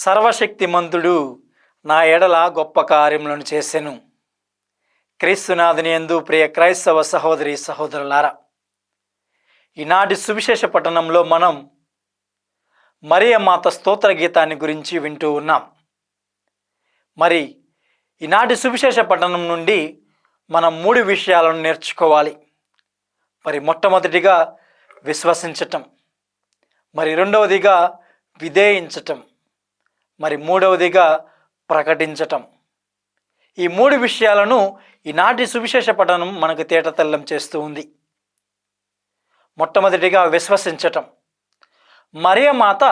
సర్వశక్తిమంతుడు నా ఎడల గొప్ప కార్యములను చేసెను. క్రీస్తునాథుని యందు ప్రియ క్రైస్తవ సహోదరి సహోదరులారా, ఈనాటి సువిశేష పట్టణంలో మనం మరియమాత స్తోత్ర గీతాన్ని గురించి వింటూ ఉన్నాం. మరి ఈనాటి సువిశేష పట్టణం నుండి మనం 3 విషయాలను నేర్చుకోవాలి. మరి మొట్టమొదటిగా విశ్వసించటం, మరి రెండవదిగా విధేయించటం, మరి మూడవదిగా ప్రకటించటం. ఈ 3 విషయాలను ఈనాటి సువిశేష పఠనం మనకు తేటతెల్లం చేస్తూ ఉంది. మొట్టమొదటిగా విశ్వసించటం. మరియమాత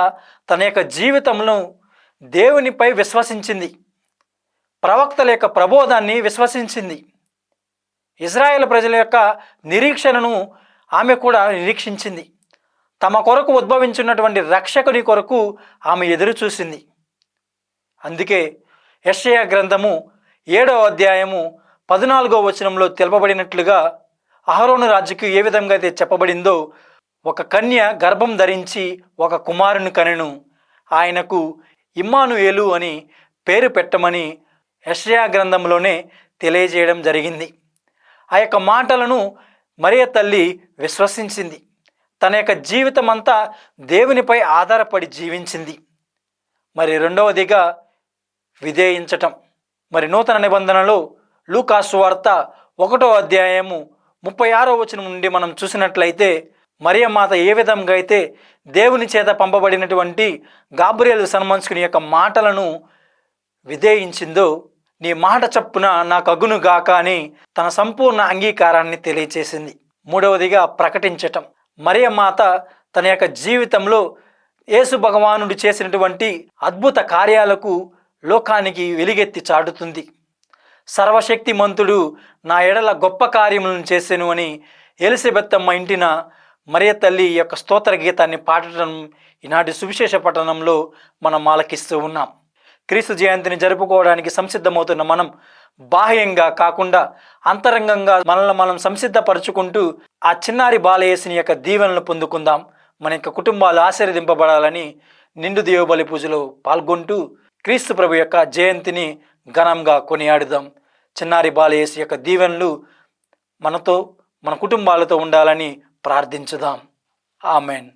తన యొక్క జీవితంలో దేవునిపై విశ్వసించింది. ప్రవక్తల యొక్క ప్రబోధాన్ని విశ్వసించింది. ఇజ్రాయేల్ ప్రజల యొక్క నిరీక్షణను ఆమె కూడా నిరీక్షించింది. తమ కొరకు ఉద్భవించున్నటువంటి రక్షకుని కొరకు ఆమె ఎదురు చూసింది. అందుకే యెషయా గ్రంథము 7వ అధ్యాయము 14వ వచనంలో తెలుపబడినట్లుగా అహరోను రాజుకు ఏ విధంగా అయితే చెప్పబడిందో, ఒక కన్య గర్భం ధరించి ఒక కుమారుని కనెను, ఆయనకు ఇమ్మానుయేలు అని పేరు పెట్టమని యెషయా గ్రంథంలోనే తెలియజేయడం జరిగింది. ఆ యొక్క మాటలను మరియ తల్లి విశ్వసించింది. తన యొక్క జీవితం అంతా దేవునిపై ఆధారపడి జీవించింది. మరి రెండవదిగా విధేయించటం. మరి నూతన నిబంధనలో లూకా సువార్త 1వ అధ్యాయము 36వ వచనం నుండి మనం చూసినట్లయితే, మరియమాత ఏ విధంగా అయితే దేవుని చేత పంపబడినటువంటి గాబ్రియేలు సన్మంచుకుని యొక్క మాటలను విధేయించిందో, నీ మాట చప్పున నాకు అగును గాక అని తన సంపూర్ణ అంగీకారాన్ని తెలియచేసింది. మూడవదిగా ప్రకటించటం. మరియమాత తన యొక్క జీవితంలో యేసు భగవానుడు చేసినటువంటి అద్భుత కార్యాలకు లోకానికి వెలుగెత్తి చాటుతుంది. సర్వశక్తిమంతుడు నా ఎడల గొప్ప కార్యములను చేసెను అని ఎలిజబెత్తమ్మ ఇంటిన మరియ తల్లి యొక్క స్తోత్ర గీతాన్ని పాడటం ఈనాటి సువిశేష పట్టణంలో మనం ఆలకిస్తూ ఉన్నాం. క్రీస్తు జయంతిని జరుపుకోవడానికి సంసిద్ధమవుతున్న మనం బాహ్యంగా కాకుండా అంతరంగంగా మనల్ని మనం సంసిద్ధపరచుకుంటూ ఆ చిన్నారి బాలయేసుని యొక్క దీవెనలు పొందుకుందాం. మన యొక్క కుటుంబాలు ఆశీర్వదింపబడాలని నిండు దేవబలి పూజలో పాల్గొంటూ క్రీస్తు ప్రభు యొక్క జయంతిని ఘనంగా కొనియాడుదాం. చిన్నారి బాలయేసు యొక్క దీవెనలు మనతో మన కుటుంబాలతో ఉండాలని ప్రార్థించుదాం. ఆమెన్.